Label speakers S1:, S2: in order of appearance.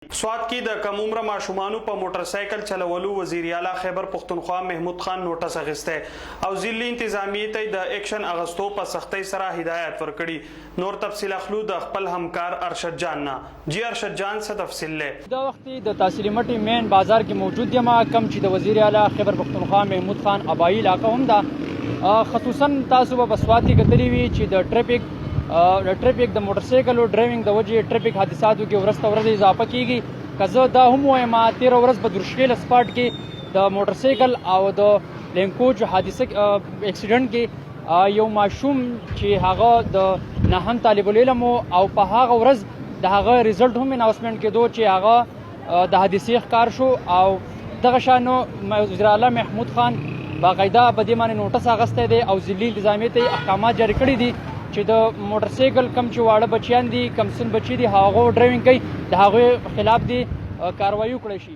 S1: سوات کې د کم عمره ماشومانو په موټر سایکل چلولو وزیر اعلی خیبر پختونخوا محمود خان نوټس اخیسته او ضلعي انتظامیې ته د اکشن اغستو په سختۍ سره هدایت ورکړي. نور تفصیل اخلو د خپل همکار ارشد جان نه. جی ارشد جان څه تفصیل لې؟
S2: دا وخت د تحصیلي مټي مین بازار کې موجود یم کم چې د وزیر اعلی خیبر پختونخوا محمود خان ابایي علاقه هم ده. خصوصا تاسو به سوات کې کتلی وي چې د ټریفیک د موټر سایکل او ډرایوینګ د وجې ټریفیک حادثاتو کې ورځ تر ورځې اضافه کیږي. که زه دا هم وایم 13 ورځ په درشکیل سپاټ کې د موټر سایکل او د لینکوچ حادثه اکسیډنټ کې یو ماشوم چې هغه د نهم طالب العلم او په هغه ورځ د هغه ریزلټ هم اناونسمنت کېدو چې هغه د حادثې ښکار شو او دغه شانو وزیر اعلی محمود خان باقاعده په دې باندې نوټس اخیستی دی او ضلعي انتظامیې ته احکامات جاری کړي دي چې د موټر سایکل کم چې واړه بچیان دي کم سن بچي دي هغه ډرایوینګ کوي د هغوی خلاف دي کاروایي وکړی شي.